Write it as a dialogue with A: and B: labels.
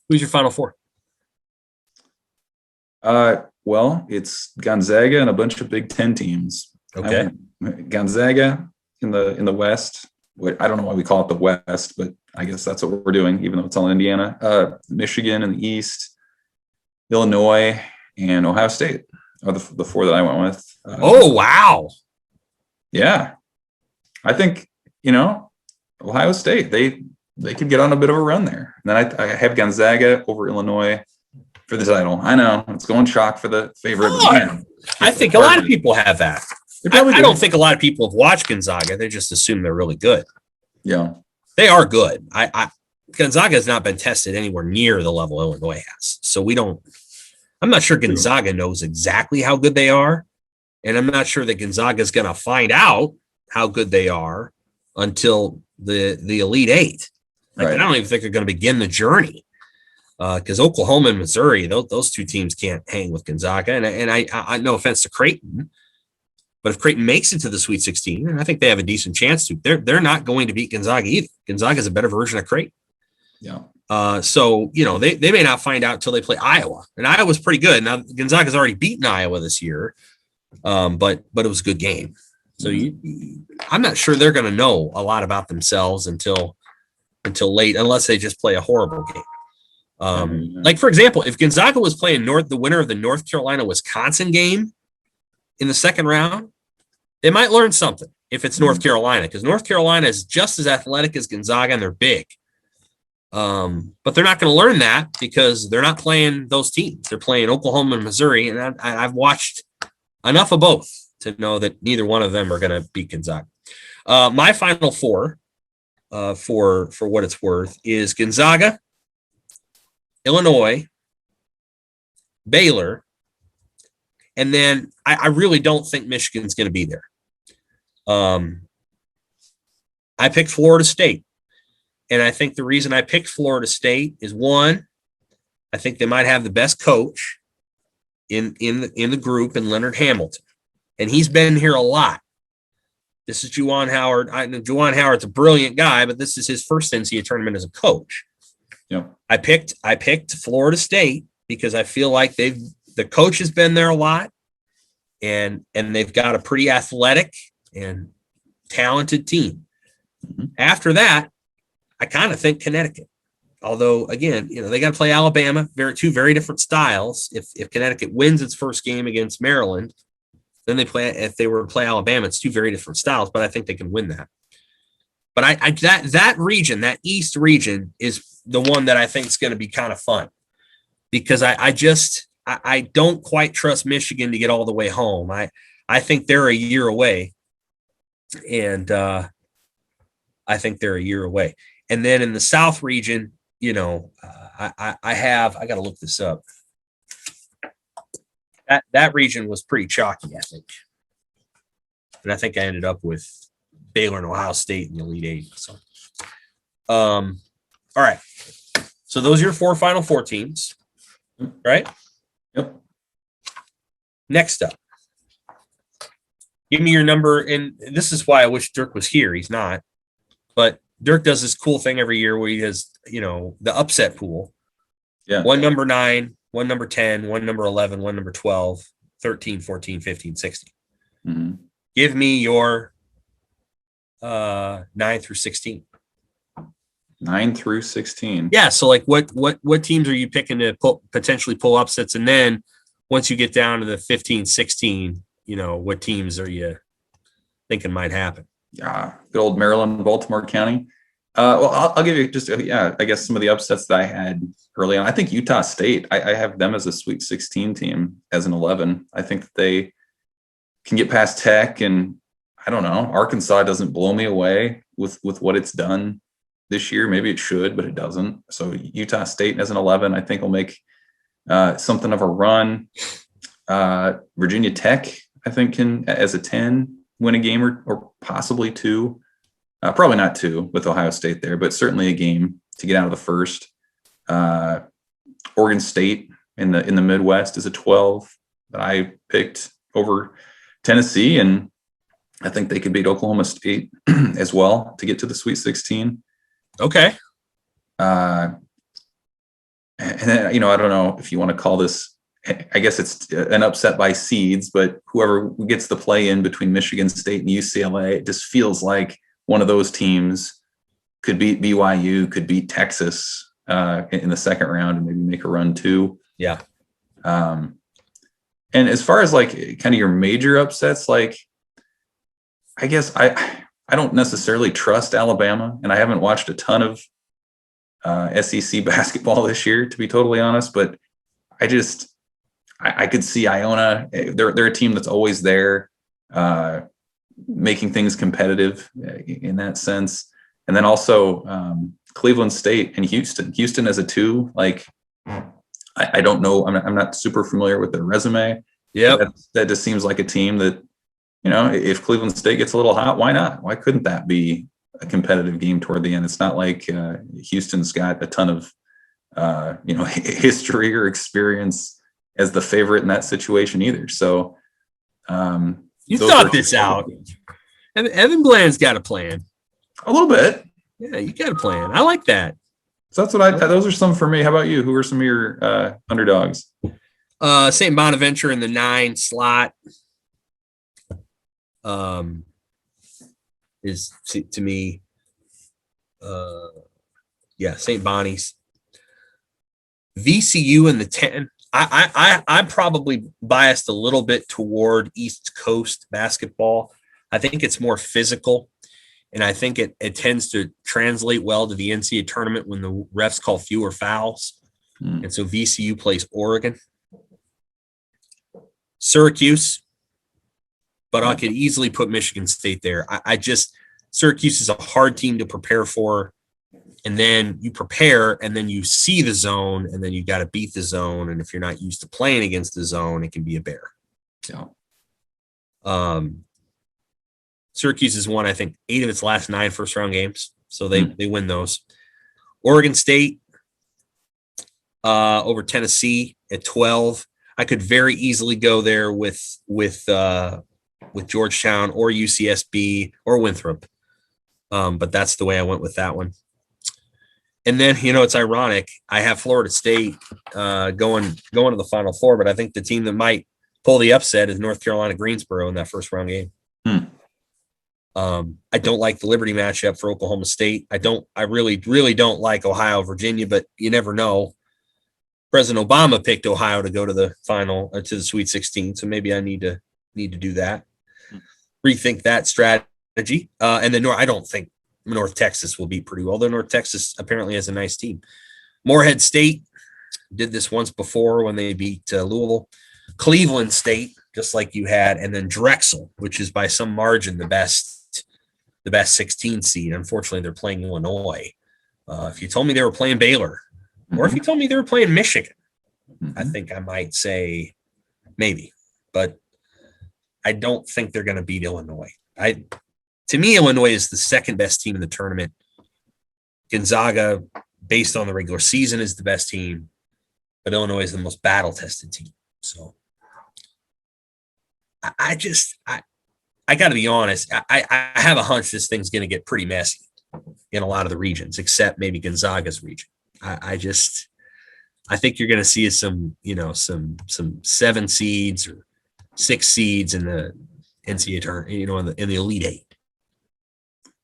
A: Who's your Final Four?
B: Well, it's Gonzaga and a bunch of Big Ten teams.
A: Okay.
B: Gonzaga in the West. I don't know why we call it the West, but I guess that's what we're doing, even though it's all Indiana. Michigan in the East, Illinois, and Ohio State are the four that I went with.
A: Oh, wow.
B: Yeah. I think, Ohio State, they could get on a bit of a run there. And then I have Gonzaga over Illinois for the title. I know it's going chalk for the favorite.
A: I think a lot of people have that. I don't think a lot of people have watched Gonzaga. They just assume they're really good.
B: Yeah.
A: They are good. Gonzaga has not been tested anywhere near the level Illinois has. So I'm not sure Gonzaga knows exactly how good they are. And I'm not sure that Gonzaga is going to find out how good they are until the Elite Eight. Right. I don't even think they're going to begin the journey. Because Oklahoma and Missouri, those two teams can't hang with Gonzaga. And I no offense to Creighton, but if Creighton makes it to the Sweet 16, and I think they have a decent chance to, they're not going to beat Gonzaga either. Gonzaga is a better version of Creighton.
B: Yeah.
A: So they may not find out until they play Iowa, and Iowa's pretty good. Now Gonzaga's already beaten Iowa this year, but it was a good game. So I'm not sure they're going to know a lot about themselves until late, unless they just play a horrible game. Like, for example, if Gonzaga was playing the winner of the North Carolina-Wisconsin game in the second round, they might learn something if it's North Carolina, because North Carolina is just as athletic as Gonzaga and they're big. But they're not going to learn that because they're not playing those teams. They're playing Oklahoma and Missouri, and I've watched enough of both to know that neither one of them are going to beat Gonzaga. My Final Four, for what it's worth, is Gonzaga, Illinois, Baylor, and then I really don't think Michigan's going to be there. I picked Florida State, and I think the reason I picked Florida State is, one, I think they might have the best coach in the group in Leonard Hamilton, and he's been here a lot. This is Juwan Howard. I know Juwan Howard's a brilliant guy, but this is his first NCAA tournament as a coach.
B: Yeah.
A: I picked Florida State because I feel like the coach has been there a lot, and they've got a pretty athletic and talented team. Mm-hmm. After that, I kind of think Connecticut. Although, again, they got to play Alabama. Two very different styles. If Connecticut wins its first game against Maryland, then if they were to play Alabama, it's two very different styles, but I think they can win that. But that region, that East region, is the one that I think is going to be kind of fun, because I don't quite trust Michigan to get all the way home. I think they're a year away, and I think they're a year away. And then in the South region, I got to look this up. That region was pretty chalky, I think. And I think I ended up with Baylor and Ohio State in the Elite Eight. So, all right. So those are your four Final Four teams, right?
B: Yep.
A: Next up, give me your number. And this is why I wish Dirk was here. He's not. But Dirk does this cool thing every year where he does, the upset pool.
B: Yeah.
A: One number 9, one number 10, one number 11, one number 12, 13, 14, 15, 16.
B: Mm-hmm.
A: Give me your 9 through 16.
B: 9 through 16.
A: Yeah. So like what teams are you picking to potentially pull upsets? And then once you get down to the 15, 16, what teams are you thinking might happen?
B: Yeah. Good old Maryland, Baltimore County. Well, I'll give you just, I guess some of the upsets that I had early on. I think Utah State, I have them as a Sweet 16 team as an 11. I think that they can get past Tech, and I don't know, Arkansas doesn't blow me away with what it's done this year. Maybe it should, but it doesn't. So Utah State as an 11, I think will make something of a run. Virginia Tech, I think, can, as a 10, win a game or possibly 2. Probably not 2 with Ohio State there, but certainly a game to get out of the first. Oregon State in the Midwest is a 12 that I picked over Tennessee, and I think they could beat Oklahoma State as well to get to the Sweet 16.
A: Okay.
B: And And then, I don't know if you want to call this, I guess it's an upset by seeds, but whoever gets the play in between Michigan State and UCLA, it just feels like one of those teams could beat BYU, could beat Texas in the second round and maybe make a run too.
A: Yeah.
B: And as far as like kind of your major upsets, like, I guess I don't necessarily trust Alabama, and I haven't watched a ton of SEC basketball this year, to be totally honest, but I could see Iona. They're a team that's always there, making things competitive in that sense. And then also Cleveland State and Houston. Houston as a 2, like I don't know. I'm not super familiar with their resume.
A: Yeah,
B: that just seems like a team that, if Cleveland State gets a little hot, why not? Why couldn't that be a competitive game toward the end? It's not like Houston's got a ton of history or experience as the favorite in that situation either. So
A: you thought this out. Evan Bland's got a plan.
B: A little bit.
A: Yeah, you got a plan. I like that.
B: So that's what those are some for me. How about you? Who are some of your underdogs?
A: St. Bonaventure in the 9 slot is to me, St. Bonnie's. VCU in the 10. I'm probably biased a little bit toward East Coast basketball. I think it's more physical, and I think it tends to translate well to the NCAA tournament when the refs call fewer fouls. And so VCU plays Oregon. Syracuse, but I could easily put Michigan State there. Syracuse is a hard team to prepare for. And then you prepare, and then you see the zone, and then you got to beat the zone. And if you're not used to playing against the zone, it can be a bear. So, Syracuse has won, I think, 8 of its last 9 first-round games, so they win those. Oregon State over Tennessee at 12. I could very easily go there with Georgetown or UCSB or Winthrop, but that's the way I went with that one. And then, it's ironic. I have Florida State going to the Final Four, but I think the team that might pull the upset is North Carolina Greensboro in that first round game. I don't like the Liberty matchup for Oklahoma State. I really, really don't like Ohio, Virginia, but you never know. President Obama picked Ohio to go to the final, to the Sweet 16, so maybe I need to do that. Rethink that strategy. And then I don't think North Texas will beat Purdue, although North Texas apparently has a nice team. Morehead State did this once before when they beat Louisville. Cleveland State, just like you had, and then Drexel, which is by some margin the best 16 seed. Unfortunately, they're playing Illinois. If you told me they were playing Baylor, or if you told me they were playing Michigan, I think I might say maybe, but I don't think they're going to beat Illinois. To me, Illinois is the second best team in the tournament. Gonzaga, based on the regular season, is the best team, but Illinois is the most battle-tested team. So I got to be honest. I have a hunch this thing's going to get pretty messy in a lot of the regions, except maybe Gonzaga's region. I think you're going to see some 7 seeds or 6 seeds in the NCAA tournament, in the Elite 8.